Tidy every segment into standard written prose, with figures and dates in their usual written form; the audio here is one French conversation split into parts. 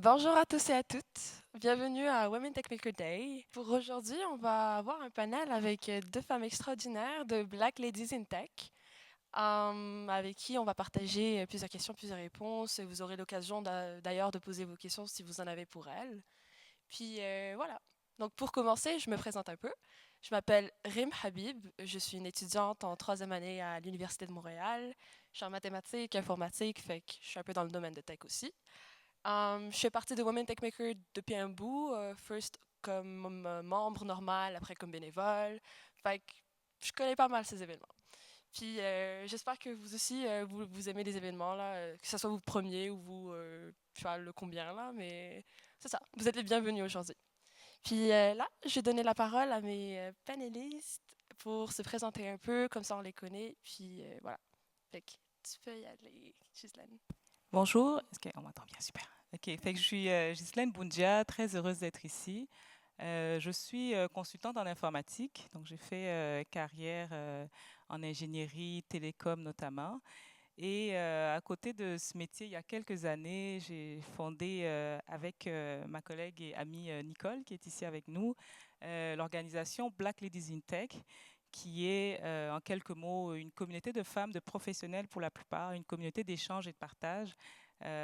Bonjour à tous et à toutes. Bienvenue à Women Techmaker Day. Pour aujourd'hui, on va avoir un panel avec deux femmes extraordinaires de Black Ladies in Tech, avec qui on va partager plusieurs questions, plusieurs réponses. Vous aurez l'occasion d'ailleurs de poser vos questions si vous en avez pour elles. Puis voilà. Donc pour commencer, je me présente un peu. Je m'appelle Rim Habib. Je suis une étudiante en troisième année à l'Université de Montréal. Je suis en mathématiques, informatique, fait que je suis un peu dans le domaine de tech aussi. Je fais partie de Women Techmaker depuis un bout, first comme membre normal, après comme bénévole. Fait que je connais pas mal ces événements. Puis j'espère que vous aussi, vous aimez les événements, là, que ce soit vous premier ou vous, je sais pas le combien, là, mais c'est ça. Vous êtes les bienvenus aujourd'hui. Puis là, je vais donner la parole à mes panélistes pour se présenter un peu, comme ça on les connaît. Puis voilà. Fait que tu peux y aller, Ghislaine. Bonjour, est-ce qu'on m'entend bien? Super. Ok, fait que je suis Ghislaine Boundia, très heureuse d'être ici. Je suis consultante en informatique, donc j'ai fait carrière en ingénierie télécom notamment. Et à côté de ce métier, il y a quelques années, j'ai fondé avec ma collègue et amie Nicole, qui est ici avec nous, l'organisation Black Ladies in Tech, qui est en quelques mots une communauté de femmes, de professionnels pour la plupart, une communauté d'échange et de partage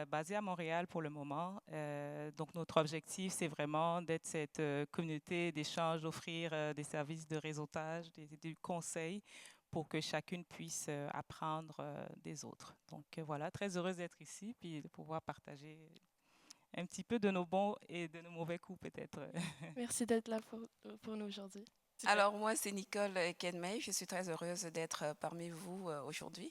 basée à Montréal pour le moment. Donc notre objectif, c'est vraiment d'être cette communauté d'échange, d'offrir des services de réseautage, du conseil pour que chacune puisse apprendre des autres. Donc voilà, très heureuse d'être ici, puis de pouvoir partager un petit peu de nos bons et de nos mauvais coups peut-être. Merci d'être là pour nous aujourd'hui. Super. Alors, moi, c'est Nicole Kenmei. Je suis très heureuse d'être parmi vous aujourd'hui.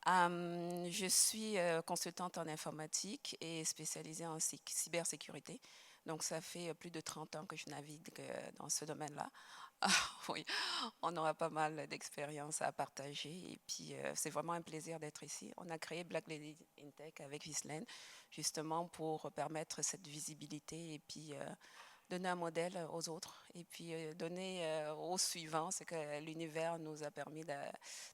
Je suis consultante en informatique et spécialisée en cybersécurité. Donc, ça fait plus de 30 ans que je navigue dans ce domaine-là. Oui, on aura pas mal d'expériences à partager. Et puis, c'est vraiment un plaisir d'être ici. On a créé Black Lady in Tech avec Ghislaine, justement pour permettre cette visibilité et puis donner un modèle aux autres et puis donner aux suivants ce que l'univers nous a permis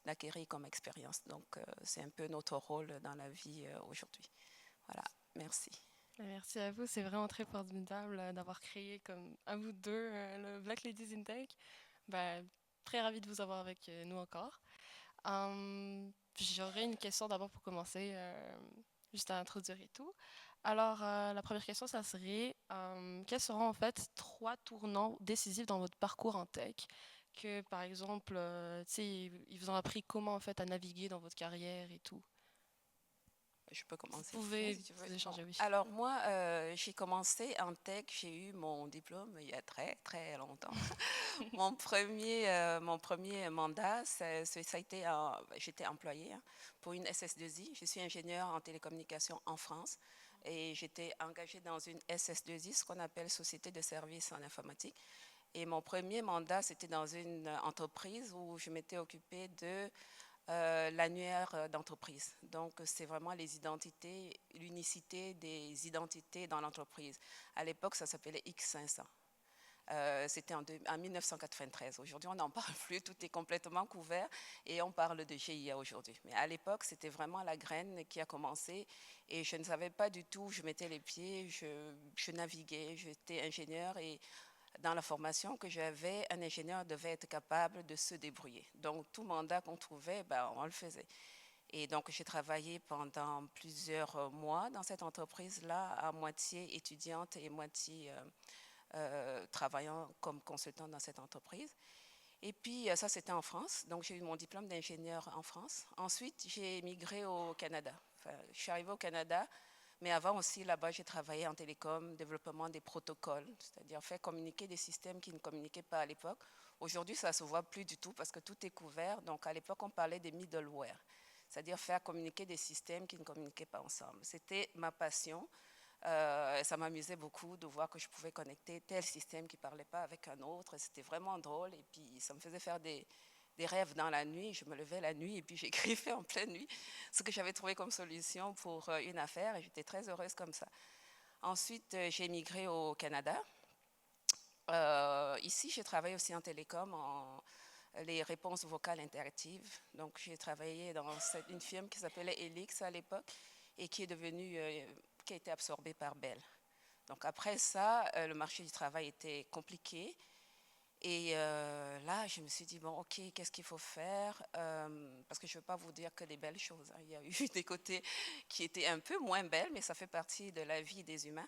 d'acquérir comme expérience. Donc, c'est un peu notre rôle dans la vie aujourd'hui. Voilà, merci. Merci à vous. C'est vraiment très formidable d'avoir créé comme à vous deux le Black Ladies in Tech. Ben, très ravie de vous avoir avec nous encore. J'aurais une question d'abord pour commencer, juste à introduire et tout. Alors, la première question, ça serait quels seront en fait trois tournants décisifs dans votre parcours en tech que, par exemple, tu sais, ils vous ont appris comment en fait à naviguer dans votre carrière et tout. Je peux Vous commencer pouvez si tu veux. vous Bon, échanger, oui. alors moi, j'ai commencé en tech, j'ai eu mon diplôme il y a très très longtemps. Mon premier mandat, ça a été, j'étais employée pour une SS2I. Je suis ingénieure en télécommunications en France et j'étais engagée dans une SS2I, ce qu'on appelle Société de services en informatique. Et mon premier mandat, c'était dans une entreprise où je m'étais occupée de l'annuaire d'entreprise. Donc, c'est vraiment les identités, l'unicité des identités dans l'entreprise. À l'époque, ça s'appelait X500. C'était en 1993. Aujourd'hui, on n'en parle plus, tout est complètement couvert et on parle de GIA aujourd'hui. Mais à l'époque, c'était vraiment la graine qui a commencé et je ne savais pas du tout où je mettais les pieds, je naviguais, j'étais ingénieur et dans la formation que j'avais, un ingénieur devait être capable de se débrouiller. Donc, tout mandat qu'on trouvait, ben, on le faisait. Et donc, j'ai travaillé pendant plusieurs mois dans cette entreprise-là, à moitié étudiante et moitié travaillant comme consultante dans cette entreprise. Et puis, ça, c'était en France. Donc, j'ai eu mon diplôme d'ingénieur en France. Ensuite, j'ai émigré au Canada. Enfin, je suis arrivée au Canada, mais avant aussi, là-bas, j'ai travaillé en télécom, développement des protocoles, c'est-à-dire faire communiquer des systèmes qui ne communiquaient pas à l'époque. Aujourd'hui, ça ne se voit plus du tout parce que tout est couvert. Donc, à l'époque, on parlait des middleware, c'est-à-dire faire communiquer des systèmes qui ne communiquaient pas ensemble. C'était ma passion. Ça m'amusait beaucoup de voir que je pouvais connecter tel système qui ne parlait pas avec un autre. C'était vraiment drôle. Et puis, ça me faisait faire des rêves dans la nuit. Je me levais la nuit et puis j'écrivais en pleine nuit ce que j'avais trouvé comme solution pour une affaire. Et j'étais très heureuse comme ça. Ensuite, j'ai émigré au Canada. Ici, j'ai travaillé aussi en télécom, en les réponses vocales interactives. Donc, j'ai travaillé dans une firme qui s'appelait Elix à l'époque et qui est devenue, qui a été absorbée par Bell. Donc après ça, le marché du travail était compliqué. Et là, je me suis dit, bon, ok, qu'est-ce qu'il faut faire? Parce que je ne veux pas vous dire que des belles choses, hein. Il y a eu des côtés qui étaient un peu moins belles, mais ça fait partie de la vie des humains.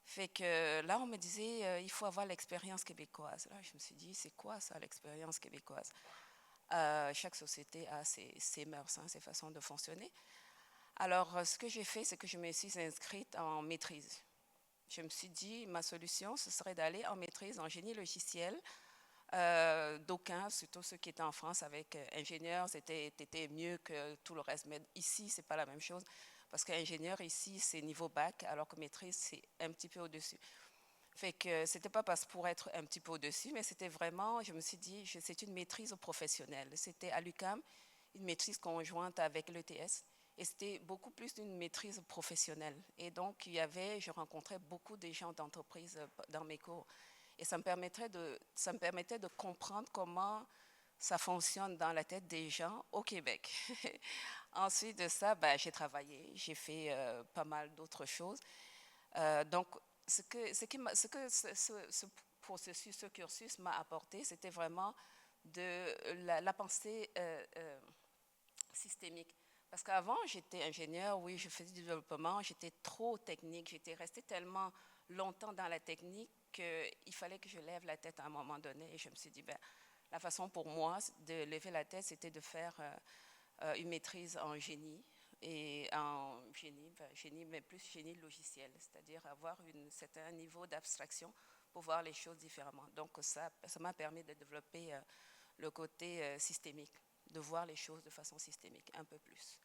Fait que là, on me disait, il faut avoir l'expérience québécoise. Là, je me suis dit, c'est quoi ça, l'expérience québécoise? Chaque société a ses mœurs, hein, ses façons de fonctionner. Alors, ce que j'ai fait, c'est que je me suis inscrite en maîtrise. Je me suis dit, ma solution, ce serait d'aller en maîtrise en génie logiciel. D'aucuns, surtout ceux qui étaient en France avec ingénieur, c'était mieux que tout le reste. Mais ici, c'est pas la même chose. Parce qu'ingénieur, ici, c'est niveau bac, alors que maîtrise, c'est un petit peu au-dessus. Fait que c'était pas parce pour être un petit peu au-dessus, mais c'était vraiment, je me suis dit, c'est une maîtrise professionnelle. C'était à l'UQAM, une maîtrise conjointe avec l'ETS. Et c'était beaucoup plus d'une maîtrise professionnelle. Et donc, je rencontrais beaucoup de gens d'entreprise dans mes cours. Et ça me permettait de comprendre comment ça fonctionne dans la tête des gens au Québec. Ensuite de ça, ben, j'ai travaillé, j'ai fait pas mal d'autres choses. Donc, ce processus, ce cursus m'a apporté, c'était vraiment de la pensée systémique. Parce qu'avant, j'étais ingénieur, oui, je faisais du développement, j'étais trop technique, j'étais restée tellement longtemps dans la technique qu'il fallait que je lève la tête à un moment donné. Et je me suis dit, ben, la façon pour moi de lever la tête, c'était de faire une maîtrise en génie, et en génie, mais plus génie logiciel, c'est-à-dire avoir un certain niveau d'abstraction pour voir les choses différemment. Donc ça m'a permis de développer le côté systémique, de voir les choses de façon systémique un peu plus.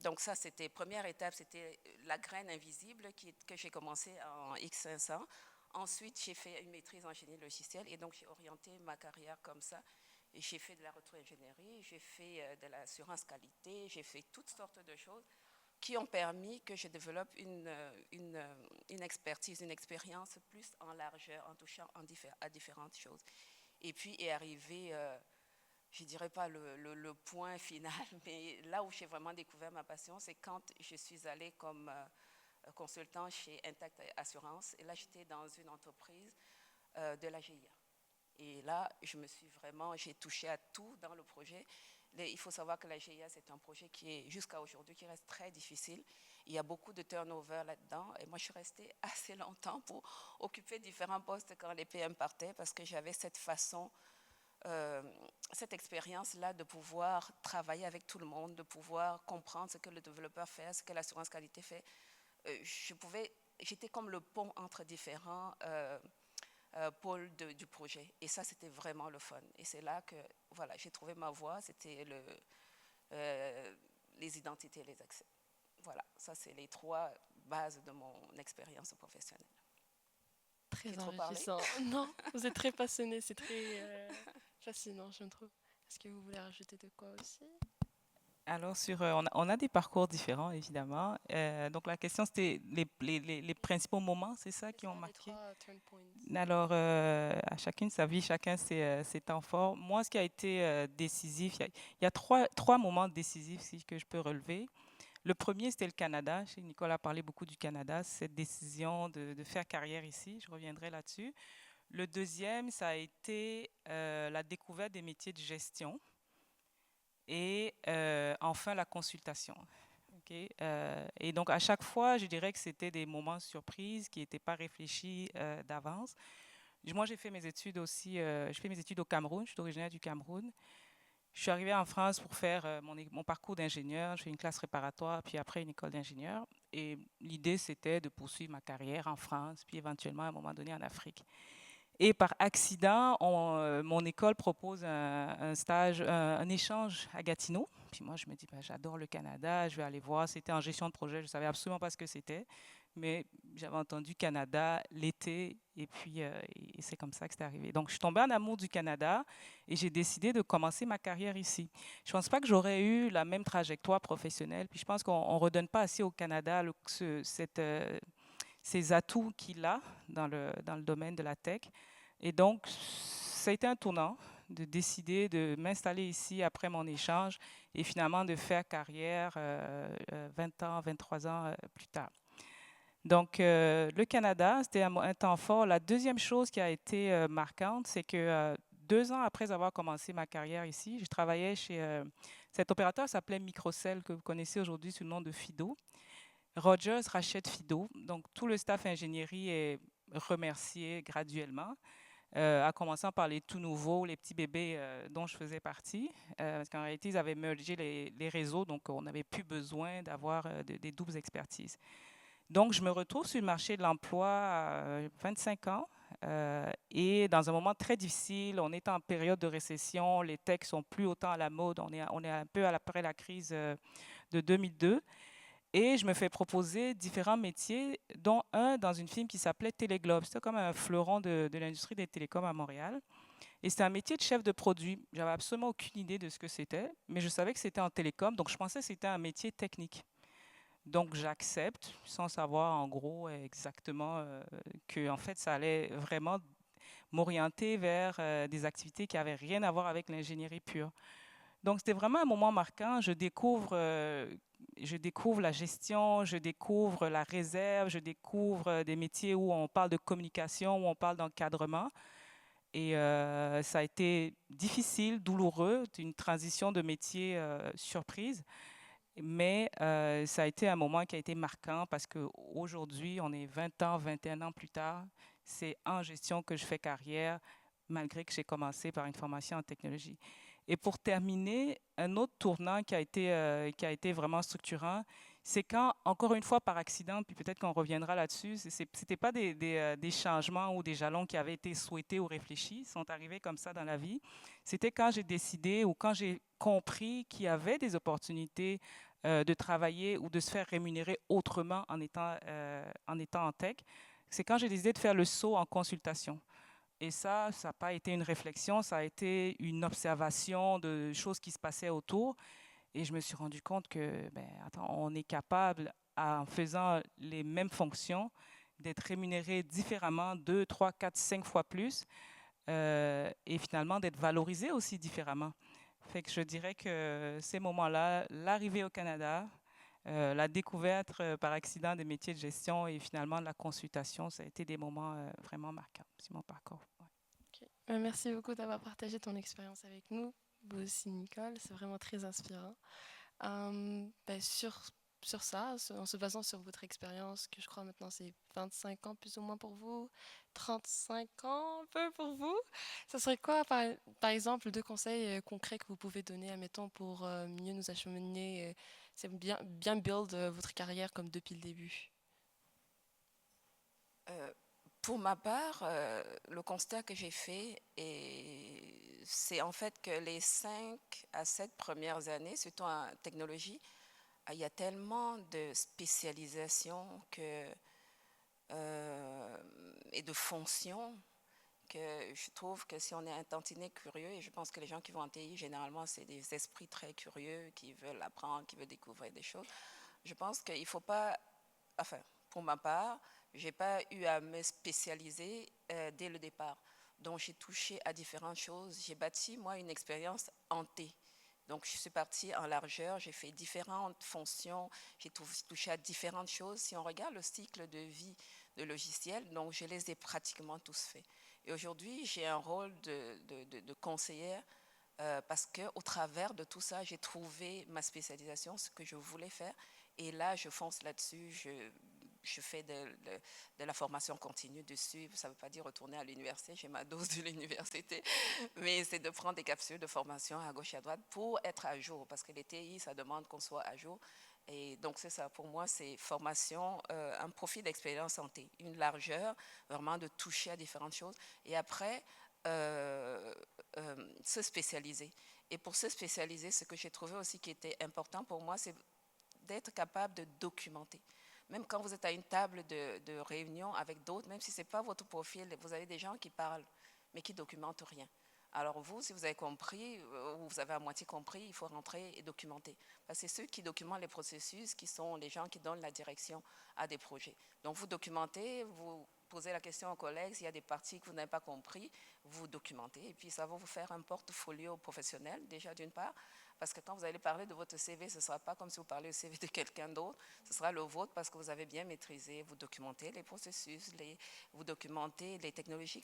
Donc ça, c'était première étape, c'était la graine invisible que j'ai commencé en X500. Ensuite, j'ai fait une maîtrise en génie logiciel et donc j'ai orienté ma carrière comme ça. Et j'ai fait de la rétro-ingénierie, j'ai fait de l'assurance qualité, j'ai fait toutes sortes de choses qui ont permis que je développe une expertise, une expérience plus en largeur, en touchant à différentes choses. Et puis est arrivé, je ne dirais pas le point final, mais là où j'ai vraiment découvert ma passion, c'est quand je suis allée comme consultant chez Intact Assurance. Et là, j'étais dans une entreprise de la GIA. Et là, j'ai touché à tout dans le projet. Il faut savoir que la GIA, c'est un projet qui est, jusqu'à aujourd'hui, qui reste très difficile. Il y a beaucoup de turnover là-dedans. Et moi, je suis restée assez longtemps pour occuper différents postes quand les PM partaient, parce que j'avais cette façon, cette expérience-là de pouvoir travailler avec tout le monde, de pouvoir comprendre ce que le développeur fait, ce que l'assurance qualité fait. J'étais comme le pont entre différents pôle du projet. Et ça, c'était vraiment le fun. Et c'est là que voilà, j'ai trouvé ma voie. C'était les identités et les accès. Voilà, ça, c'est les 3 bases de mon expérience professionnelle. Très enrichissant. Non, vous êtes très passionné, c'est très fascinant, je me trouve. Est-ce que vous voulez rajouter de quoi aussi? Alors, on a des parcours différents, évidemment. Donc, la question, c'était les principaux moments, c'est ça qui ont marqué? Les 3 turn points. Alors, à chacune sa vie, chacun ses temps forts. Moi, ce qui a été décisif, il y a trois moments décisifs que je peux relever. Le premier, c'était le Canada. Nicole a parlé beaucoup du Canada, cette décision de faire carrière ici. Je reviendrai là-dessus. Le deuxième, ça a été la découverte des métiers de gestion. Et enfin, la consultation. Okay? Et donc, à chaque fois, je dirais que c'était des moments surprises qui n'étaient pas réfléchis d'avance. Moi, j'ai fait mes études aussi, je fais mes études au Cameroun, je suis originaire du Cameroun. Je suis arrivée en France pour faire mon parcours d'ingénieur. Je fais une classe réparatoire, puis après une école d'ingénieur. Et l'idée, c'était de poursuivre ma carrière en France, puis éventuellement, à un moment donné, en Afrique. Et par accident, mon école propose un stage, un échange à Gatineau. Puis moi, je me dis, ben, j'adore le Canada, je vais aller voir. C'était en gestion de projet, je ne savais absolument pas ce que c'était. Mais j'avais entendu Canada l'été, et puis et c'est comme ça que c'est arrivé. Donc, je suis tombée en amour du Canada et j'ai décidé de commencer ma carrière ici. Je ne pense pas que j'aurais eu la même trajectoire professionnelle. Puis je pense qu'on ne redonne pas assez au Canada ces atouts qu'il a dans le domaine de la tech. Et donc, ça a été un tournant de décider de m'installer ici après mon échange et finalement de faire carrière 20 ans, 23 ans plus tard. Donc, le Canada, c'était un temps fort. La deuxième chose qui a été marquante, c'est que 2 ans après avoir commencé ma carrière ici, je travaillais chez cet opérateur s'appelait Microcell, que vous connaissez aujourd'hui sous le nom de Fido. Rogers rachète Fido, donc tout le staff ingénierie est remercié graduellement, à commencer par les tout nouveaux, les petits bébés dont je faisais partie, parce qu'en réalité, ils avaient mergé les réseaux, donc on n'avait plus besoin d'avoir des doubles expertises. Donc, je me retrouve sur le marché de l'emploi à 25 ans et dans un moment très difficile. On est en période de récession, les techs sont plus autant à la mode. On est un peu après la crise de 2002. Et je me fais proposer différents métiers, dont un dans une firme qui s'appelait Téléglobe. C'était comme un fleuron de l'industrie des télécoms à Montréal. Et c'était un métier de chef de produit. J'avais absolument aucune idée de ce que c'était, mais je savais que c'était en télécom, donc je pensais que c'était un métier technique. Donc j'accepte sans savoir en gros exactement que en fait ça allait vraiment m'orienter vers des activités qui n'avaient rien à voir avec l'ingénierie pure. Donc c'était vraiment un moment marquant. Je découvre la gestion, je découvre la réserve, je découvre des métiers où on parle de communication, où on parle d'encadrement. Et ça a été difficile, douloureux, une transition de métier surprise. Mais ça a été un moment qui a été marquant parce qu'aujourd'hui, on est 20 ans, 21 ans plus tard. C'est en gestion que je fais carrière, malgré que j'ai commencé par une formation en technologie. Et pour terminer, un autre tournant qui a été vraiment structurant, c'est quand, encore une fois par accident, puis peut-être qu'on reviendra là-dessus, ce n'était pas des changements ou des jalons qui avaient été souhaités ou réfléchis, sont arrivés comme ça dans la vie. C'était quand j'ai décidé ou quand j'ai compris qu'il y avait des opportunités de travailler ou de se faire rémunérer autrement en étant en tech. C'est quand j'ai décidé de faire le saut en consultation. Et ça n'a pas été une réflexion, ça a été une observation de choses qui se passaient autour. Et je me suis rendu compte que, ben, attends, on est capable, en faisant les mêmes fonctions, d'être rémunéré différemment 2, 3, 4, 5 fois plus et finalement d'être valorisé aussi différemment. Fait que je dirais que ces moments-là, l'arrivée au Canada, la découverte par accident des métiers de gestion et finalement la consultation, ça a été des moments vraiment marquants sur mon parcours. Ouais. Ok. Merci beaucoup d'avoir partagé ton expérience avec nous. Vous aussi, Nicole, c'est vraiment très inspirant. Ben, sur ça, en se basant sur votre expérience, que je crois maintenant c'est 25 ans plus ou moins pour vous, 35 ans un peu pour vous, ça serait quoi, par exemple, 2 conseils concrets que vous pouvez donner, admettons, pour mieux nous acheminer, c'est bien build votre carrière comme depuis le début? Euh, pour ma part, le constat que j'ai fait, c'est en fait que les 5 à 7 premières années, surtout en technologie, il y a tellement de spécialisation et de fonctions que je trouve que si on est un tantinet curieux, et je pense que les gens qui vont en TI, généralement, c'est des esprits très curieux qui veulent apprendre, qui veulent découvrir des choses. Je pense qu'il ne faut pas, enfin, pour ma part, je n'ai pas eu à me spécialiser dès le départ. Donc, j'ai touché à différentes choses. J'ai bâti, moi, une expérience en T. Donc, je suis partie en largeur, j'ai fait différentes fonctions, j'ai touché à différentes choses. Si on regarde le cycle de vie de logiciels, donc je les ai pratiquement tous faits. Et aujourd'hui, j'ai un rôle de conseillère parce qu'au travers de tout ça, j'ai trouvé ma spécialisation, ce que je voulais faire. Et là, je fonce là-dessus, je fais de la formation continue dessus. Ça ne veut pas dire retourner à l'université, j'ai ma dose de l'université, mais c'est de prendre des capsules de formation à gauche et à droite pour être à jour, parce que les TI, ça demande qu'on soit à jour. Et donc, c'est ça, pour moi, c'est formation, un profil d'expérience santé, une largeur, vraiment de toucher à différentes choses. Et après, se spécialiser. Et pour se spécialiser, ce que j'ai trouvé aussi qui était important pour moi, c'est d'être capable de documenter. Même quand vous êtes à une table de réunion avec d'autres, même si ce n'est pas votre profil, vous avez des gens qui parlent, mais qui ne documentent rien. Alors vous, si vous avez compris, ou vous avez à moitié compris, il faut rentrer et documenter. Parce que c'est ceux qui documentent les processus qui sont les gens qui donnent la direction à des projets. Donc vous documentez, vous posez la question aux collègues, s'il y a des parties que vous n'avez pas compris, vous documentez. Et puis, ça va vous faire un portfolio professionnel, déjà d'une part, parce que quand vous allez parler de votre CV, ce ne sera pas comme si vous parlez au CV de quelqu'un d'autre, ce sera le vôtre parce que vous avez bien maîtrisé, vous documentez les processus, vous documentez les technologies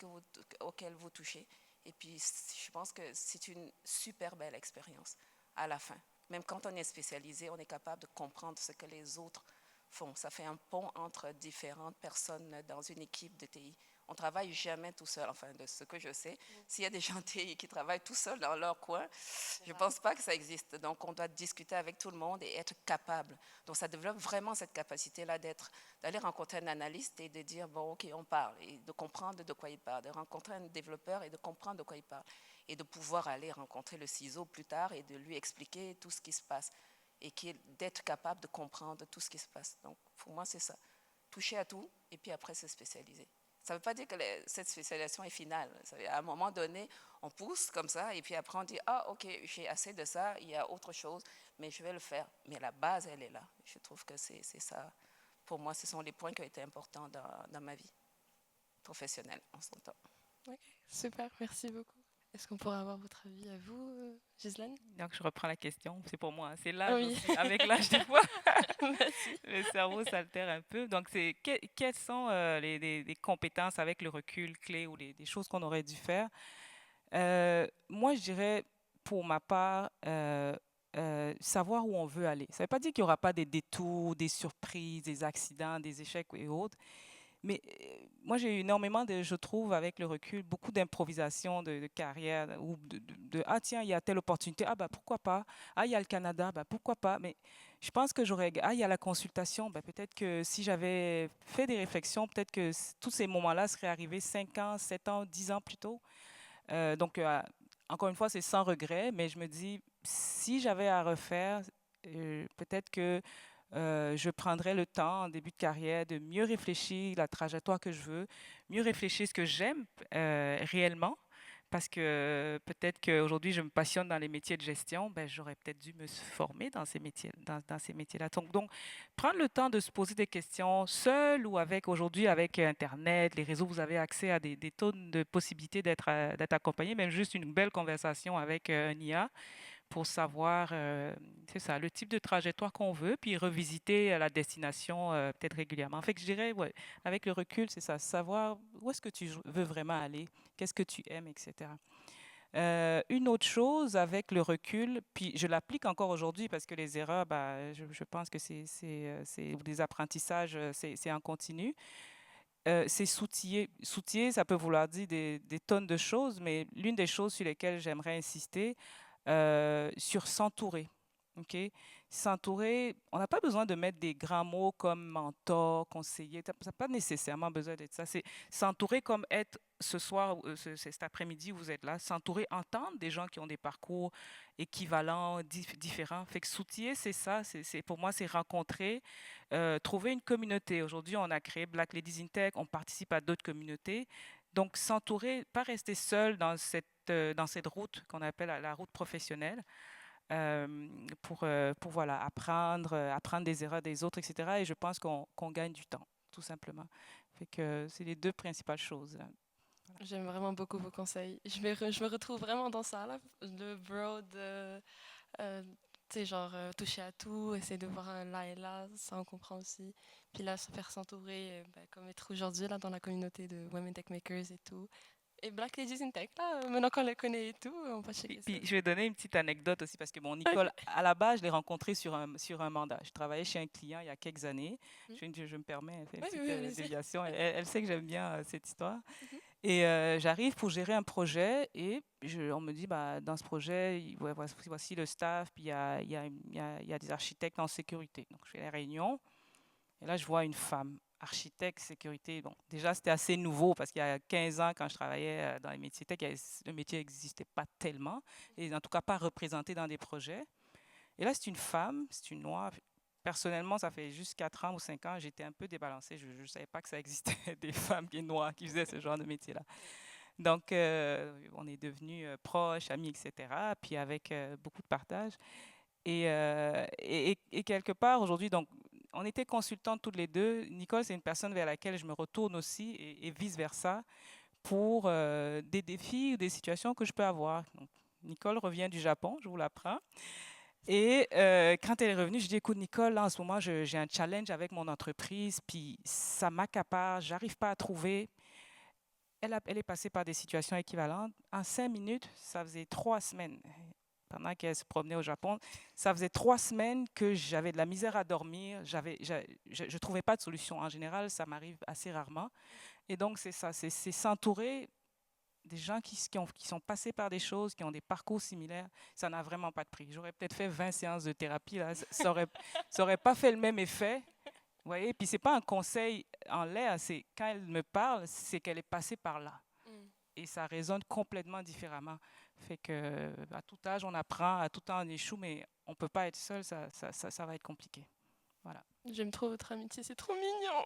auxquelles vous touchez. Et puis, je pense que c'est une super belle expérience à la fin. Même quand on est spécialisé, on est capable de comprendre ce que les autres font. Ça fait un pont entre différentes personnes dans une équipe de TI. On ne travaille jamais tout seul, enfin, de ce que je sais. S'il y a des gens TI qui travaillent tout seuls dans leur coin, je ne pense pas que ça existe. Donc, on doit discuter avec tout le monde et être capable. Donc, ça développe vraiment cette capacité-là d'aller rencontrer un analyste et de dire, bon, OK, on parle, et de comprendre de quoi il parle, de rencontrer un développeur et de comprendre de quoi il parle, et de pouvoir aller rencontrer le ciseau plus tard et de lui expliquer tout ce qui se passe, et d'être capable de comprendre tout ce qui se passe. Donc, pour moi, c'est ça. Toucher à tout, et puis après, se spécialiser. Ça ne veut pas dire que cette spécialisation est finale. À un moment donné, on pousse comme ça, et puis après, on dit, ah, OK, j'ai assez de ça, il y a autre chose, mais je vais le faire. Mais la base, elle est là. Je trouve que c'est ça. Pour moi, ce sont les points qui ont été importants dans ma vie professionnelle en son temps. Ok, super, merci beaucoup. Est-ce qu'on pourrait avoir votre avis à vous, Ghislaine? Donc, je reprends la question. C'est pour moi. C'est Ah l'âge oui. aussi. Avec l'âge, des fois, Vas-y. le cerveau s'altère un peu. Donc, quelles sont les compétences avec le recul clés ou des choses qu'on aurait dû faire? Moi, je dirais, pour ma part, savoir où on veut aller. Ça ne veut pas dire qu'il n'y aura pas des détours, des surprises, des accidents, des échecs et autres. Mais moi, j'ai eu énormément je trouve, avec le recul, beaucoup d'improvisation de carrière ou ah tiens, il y a telle opportunité, ah bah pourquoi pas, ah il y a le Canada, bah pourquoi pas. Mais je pense que il y a la consultation, bah peut-être que si j'avais fait des réflexions, peut-être que tous ces moments-là seraient arrivés 5 ans, 7 ans, 10 ans plus tôt. Donc, encore une fois, c'est sans regret, mais je me dis, si j'avais à refaire, peut-être que je prendrais le temps en début de carrière de mieux réfléchir la trajectoire que je veux, mieux réfléchir ce que j'aime réellement, parce que peut-être qu'aujourd'hui je me passionne dans les métiers de gestion, ben, j'aurais peut-être dû me former dans ces métiers, dans ces métiers-là. Donc, prendre le temps de se poser des questions seul ou avec aujourd'hui avec Internet, les réseaux, vous avez accès à des tonnes de possibilités d'être accompagné, même juste une belle conversation avec un IA pour savoir, c'est ça, le type de trajectoire qu'on veut, puis revisiter la destination peut-être régulièrement. Fait que je dirais, ouais, avec le recul, c'est ça, savoir où est-ce que tu veux vraiment aller, qu'est-ce que tu aimes, etc. Une autre chose avec le recul, puis je l'applique encore aujourd'hui parce que les erreurs, bah, je pense que ou des apprentissages, c'est en continu. C'est s'outiller. S'outiller, ça peut vouloir dire des tonnes de choses, mais l'une des choses sur lesquelles j'aimerais insister, sur s'entourer. OK? S'entourer, on n'a pas besoin de mettre des grands mots comme mentor, conseiller. Ça n'a pas nécessairement besoin d'être ça. C'est s'entourer comme être ce soir, cet après-midi, vous êtes là. S'entourer, entendre des gens qui ont des parcours équivalents, différents. Fait que s'outiller, c'est ça. Pour moi, c'est rencontrer, trouver une communauté. Aujourd'hui, on a créé Black Ladies in Tech. On participe à d'autres communautés. Donc, s'entourer, pas rester seul dans cette route qu'on appelle la route professionnelle, pour voilà, apprendre des erreurs des autres, etc. Et je pense qu'on gagne du temps, tout simplement. Fait que c'est les deux principales choses. J'aime vraiment beaucoup vos conseils. Je me retrouve vraiment dans ça, là. Le broad, tu sais, genre toucher à tout, essayer de voir un là et là, ça on comprend aussi. Puis là, se faire s'entourer, ben, comme être aujourd'hui là dans la communauté de Women Tech Makers et tout. Et Black Ladies in Tech, là, maintenant qu'on le connaît et tout, on va checker ça. Puis je vais donner une petite anecdote aussi, parce que bon, Nicole, Ok. à la base, je l'ai rencontrée sur un mandat. Je travaillais chez un client il y a quelques années. Mm. Je me permets, elle fait une Oui, petite oui, allez-y. déviation. Elle sait que j'aime bien cette histoire. Mhm. Et j'arrive pour gérer un projet et on me dit, bah, dans ce projet, voici le staff, puis il y a des architectes en sécurité. Donc, je fais la réunion et là, je vois une femme, architecte sécurité. Bon, déjà, c'était assez nouveau parce qu'il y a 15 ans, quand je travaillais dans les métiers tech, le métier n'existait pas tellement, et en tout cas pas représenté dans des projets. Et là, c'est une femme, c'est une noire. Personnellement, ça fait juste 4 ans ou 5 ans, j'étais un peu débalancée. Je ne savais pas que ça existait des femmes noires qui faisaient ce genre de métier-là. Donc, on est devenus proches, amis, etc. Puis avec beaucoup de partage. Et quelque part, aujourd'hui, donc, on était consultantes toutes les deux. Nicole, c'est une personne vers laquelle je me retourne aussi et vice-versa pour des défis ou des situations que je peux avoir. Donc, Nicole revient du Japon, je vous l'apprends. Et quand elle est revenue, je dis, écoute, Nicole, là, en ce moment, j'ai un challenge avec mon entreprise, puis ça m'accapare, j'arrive pas à trouver. Elle est passée par des situations équivalentes. En 5 minutes, ça faisait 3 semaines, pendant qu'elle se promenait au Japon, ça faisait 3 semaines que j'avais de la misère à dormir. Je ne trouvais pas de solution. En général, ça m'arrive assez rarement. Et donc, c'est ça, c'est s'entourer des gens qui sont passés par des choses, qui ont des parcours similaires. Ça n'a vraiment pas de prix. J'aurais peut-être fait 20 séances de thérapie, là, ça aurait pas fait le même effet. Vous voyez, puis c'est pas un conseil en l'air, c'est quand elle me parle, c'est qu'elle est passée par là. Mm. Et ça résonne complètement différemment. Fait que à tout âge, on apprend, à tout temps, on échoue, mais on peut pas être seul, ça va être compliqué. Voilà. J'aime trop votre amitié, c'est trop mignon.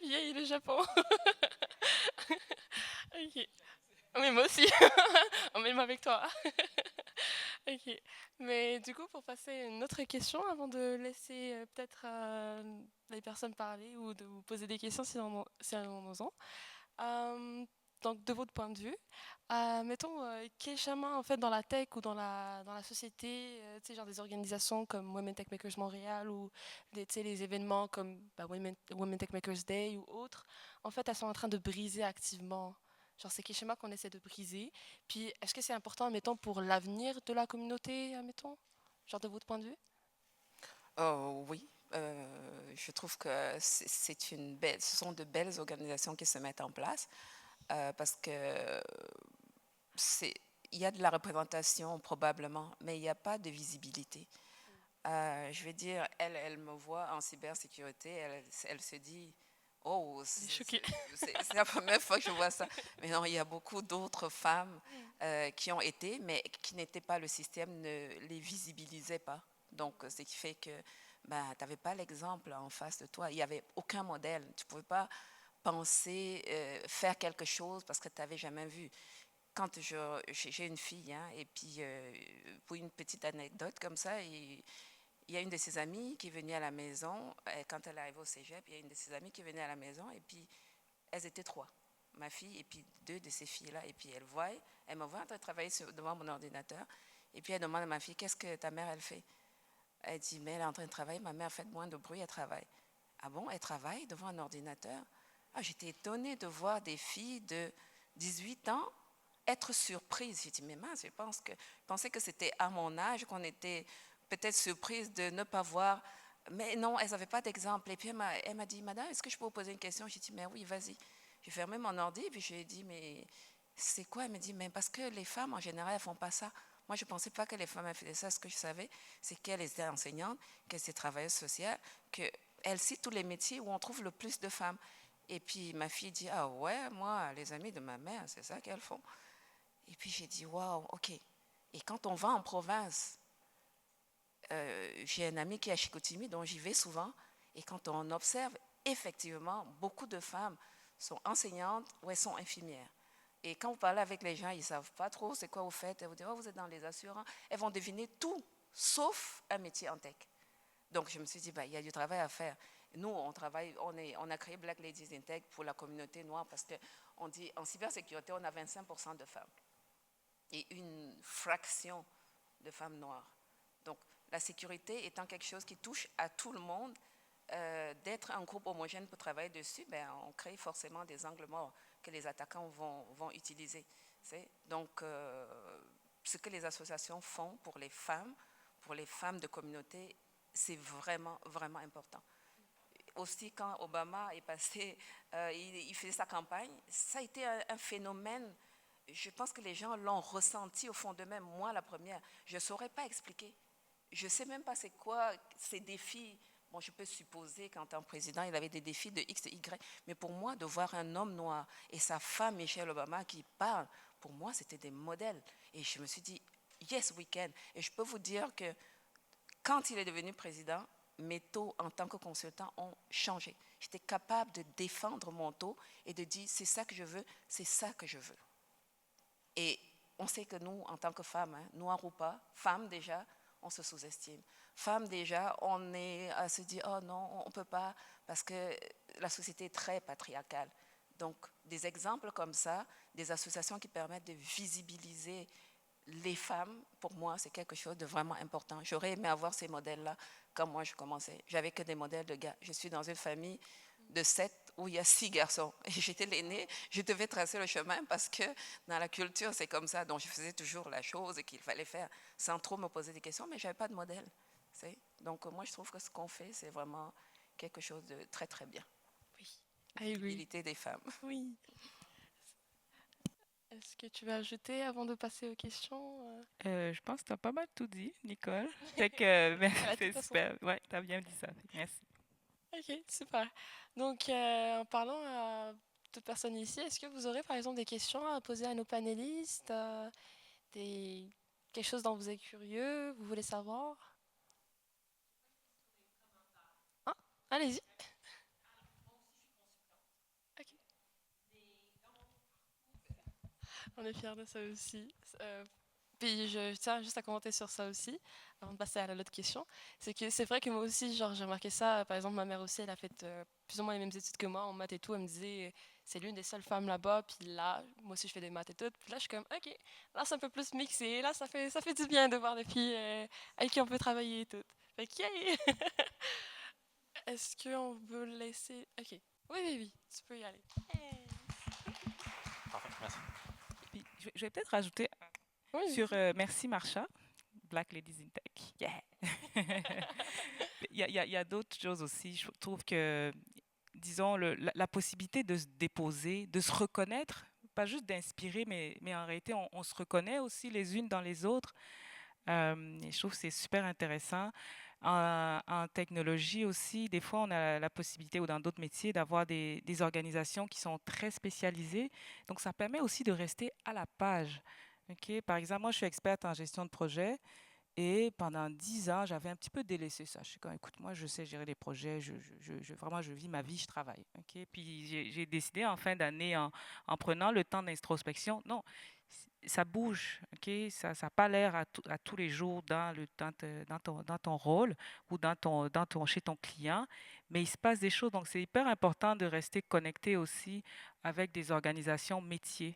Vieille le Japon. Ok. Oui, moi aussi. Même avec toi. Ok. Mais du coup, pour passer à une autre question, avant de laisser peut-être les personnes parler ou de vous poser des questions si elles en ont. Euh, donc, de votre point de vue, mettons, quel chemin, en fait, dans la tech ou dans la société, tu sais, genre des organisations comme Women Tech Makers Montréal ou tu sais, les événements comme Women Tech Makers Day ou autres, en fait, elles sont en train de briser activement. Genre, c'est quel schéma qu'on essaie de briser. Puis, est-ce que c'est important, mettons, pour l'avenir de la communauté, mettons, genre de votre point de vue? Oh, oui, je trouve que ce sont de belles organisations qui se mettent en place parce que c'est, il y a de la représentation probablement, mais il n'y a pas de visibilité. Je vais dire, elle me voit en cybersécurité, elle se dit, oh, Elle est choquée. c'est la première fois que je vois ça. Mais non, il y a beaucoup d'autres femmes qui ont été, mais qui n'étaient pas, le système ne les visibilisait pas. Donc, ce qui fait que ben, tu n'avais pas l'exemple en face de toi. Il n'y avait aucun modèle. Tu ne pouvais pas penser faire quelque chose parce que tu n'avais jamais vu. Quand j'ai une fille, hein, et puis pour une petite anecdote comme ça, il y a une de ses amies qui est venue à la maison, quand elle est arrivée au cégep, il y a une de ses amies qui est venue à la maison, et puis elles étaient trois, ma fille et puis deux de ces filles-là, et puis elle me voit en train de travailler devant mon ordinateur, et puis elle demande à ma fille, qu'est-ce que ta mère, elle fait? Elle dit, mais elle est en train de travailler, ma mère fait moins de bruit, elle travaille. Ah bon, elle travaille devant un ordinateur? Ah, j'étais étonnée de voir des filles de 18 ans être surprises. J'ai dit, mais mince, je pensais que c'était à mon âge qu'on était peut-être surprise de ne pas voir. Mais non, elles n'avaient pas d'exemple. Et puis elle m'a dit, madame, est-ce que je peux vous poser une question? J'ai dit, mais oui, vas-y. J'ai fermé mon ordi, et puis je lui ai dit, mais c'est quoi? Elle m'a dit, mais parce que les femmes, en général, elles ne font pas ça. Moi, je ne pensais pas que les femmes faisaient ça. Ce que je savais, c'est qu'elles étaient enseignantes, qu'elles étaient travailleuses sociales, qu'elles citent tous les métiers où on trouve le plus de femmes. Et puis ma fille dit, ah ouais, moi, les amis de ma mère, c'est ça qu'elles font. Et puis j'ai dit, waouh, ok. Et quand on va en province, j'ai un ami qui est à Chicoutimi, donc j'y vais souvent. Et quand on observe, effectivement, beaucoup de femmes sont enseignantes ou elles sont infirmières. Et quand vous parlez avec les gens, ils ne savent pas trop c'est quoi vous faites. Elles vous disent, oh, vous êtes dans les assurances. Elles vont deviner tout, sauf un métier en tech. Donc je me suis dit, bah, il y a du travail à faire. Nous, on travaille, on a créé Black Ladies in Tech pour la communauté noire parce qu'on dit, en cybersécurité, on a 25% de femmes et une fraction de femmes noires. Donc, la sécurité étant quelque chose qui touche à tout le monde, d'être un groupe homogène pour travailler dessus, ben, on crée forcément des angles morts que les attaquants vont utiliser. Donc, ce que les associations font pour les femmes de communauté, c'est vraiment, vraiment important. Aussi, quand Obama est passé, il faisait sa campagne, ça a été un phénomène. Je pense que les gens l'ont ressenti au fond d'eux-mêmes. Moi, la première, je ne saurais pas expliquer. Je ne sais même pas c'est quoi ces défis. Bon, je peux supposer qu'en tant que président, il avait des défis de X et Y. Mais pour moi, de voir un homme noir et sa femme, Michelle Obama, qui parlent, pour moi, c'était des modèles. Et je me suis dit, yes, we can. Et je peux vous dire que quand il est devenu président, mes taux en tant que consultant ont changé. J'étais capable de défendre mon taux et de dire, c'est ça que je veux, c'est ça que je veux. Et on sait que nous, en tant que femmes, hein, noires ou pas, femmes déjà, on se sous-estime. Femmes, déjà, on est à se dire, oh non, on ne peut pas, parce que la société est très patriarcale. Donc, des exemples comme ça, des associations qui permettent de visibiliser les femmes, pour moi, c'est quelque chose de vraiment important. J'aurais aimé avoir ces modèles-là quand moi je commençais. J'avais que des modèles de gars. Je suis dans une famille de 7 où il y a 6 garçons. Et j'étais l'aînée, je devais tracer le chemin parce que dans la culture, c'est comme ça. Donc, je faisais toujours la chose qu'il fallait faire sans trop me poser des questions, mais je n'avais pas de modèle. Donc, moi, je trouve que ce qu'on fait, c'est vraiment quelque chose de très, très bien. Oui, I agree. Visibilité des femmes. Oui. Est-ce que tu veux ajouter avant de passer aux questions? Je pense que tu as pas mal tout dit, Nicole. Fait que, c'est super. Ouais, tu as bien dit ça. Merci. Ok, super. Donc, en parlant à toute personne ici, est-ce que vous aurez par exemple des questions à poser à nos panélistes, quelque chose dont vous êtes curieux, vous voulez savoir? Ah, allez-y. Ok. On est fiers de ça aussi. Puis je tiens juste à commenter sur ça aussi, avant de passer à l'autre question. C'est que c'est vrai que moi aussi, genre, j'ai remarqué ça. Par exemple, ma mère aussi, elle a fait plus ou moins les mêmes études que moi en maths et tout. Elle me disait, c'est l'une des seules femmes là-bas. Puis là, moi aussi, je fais des maths et tout. Puis là, je suis comme, OK, là, c'est un peu plus mixé. Là, ça fait du bien de voir des filles avec qui on peut travailler et tout. Fait que, yay! Est-ce qu'on veut laisser... OK. Oui, oui, oui, tu peux y aller. Hey. Parfait, merci. Puis, je vais peut-être rajouter Oui, sur merci Marsha, Black Ladies in Tech. Yeah! Il y a d'autres choses aussi. Je trouve que, disons, la possibilité de se déposer, de se reconnaître, pas juste d'inspirer, mais en réalité, on se reconnaît aussi les unes dans les autres. Et je trouve que c'est super intéressant. En technologie aussi, des fois, on a la possibilité, ou dans d'autres métiers, d'avoir des organisations qui sont très spécialisées. Donc, ça permet aussi de rester à la page. OK? Par exemple, moi, je suis experte en gestion de projet. Et pendant 10 ans, j'avais un petit peu délaissé ça. Je suis comme, écoute, moi, je sais gérer des projets, vraiment, je vis ma vie, je travaille. OK? Puis j'ai décidé en fin d'année, en prenant le temps d'introspection, non, ça bouge, OK? Ça n'a pas l'air à tous les jours dans ton rôle ou chez ton client, mais il se passe des choses. Donc, c'est hyper important de rester connecté aussi avec des organisations métiers.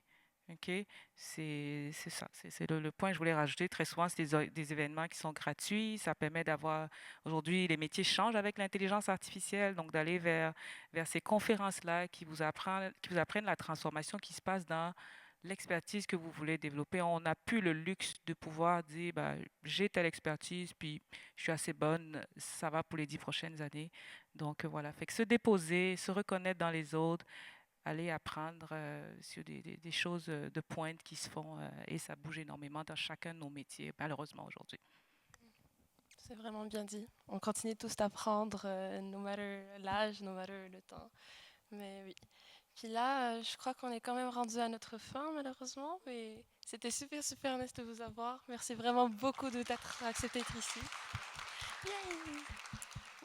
OK? C'est ça, c'est le point que je voulais rajouter. Très souvent, c'est des événements qui sont gratuits. Ça permet d'avoir... Aujourd'hui, les métiers changent avec l'intelligence artificielle, donc d'aller vers ces conférences-là qui vous apprennent la transformation qui se passe dans l'expertise que vous voulez développer. On n'a plus le luxe de pouvoir dire, bah, j'ai telle expertise, puis je suis assez bonne, ça va pour les 10 prochaines années. Donc voilà, fait que se déposer, se reconnaître dans les autres, aller apprendre sur des choses de pointe qui se font et ça bouge énormément dans chacun de nos métiers, malheureusement aujourd'hui. c'est vraiment bien dit. On continue tous d'apprendre, no matter l'âge, no matter le temps. Mais oui. Puis là, je crois qu'on est quand même rendu à notre fin, malheureusement. Mais c'était super, super nice de vous avoir. Merci vraiment beaucoup de t'être accepté d'être ici. Yay!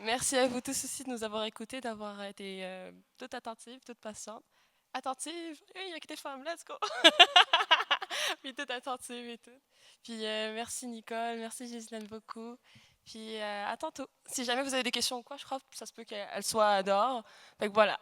Merci à vous tous aussi de nous avoir écoutés, d'avoir été toutes attentives, toutes patientes. Attentives? Oui, il n'y a que des femmes, let's go! Puis toutes attentives et tout. Puis merci Nicole, merci Gisèle beaucoup. Puis à tantôt. Si jamais vous avez des questions ou quoi, je crois que ça se peut qu'elles soient dehors. Fait que voilà.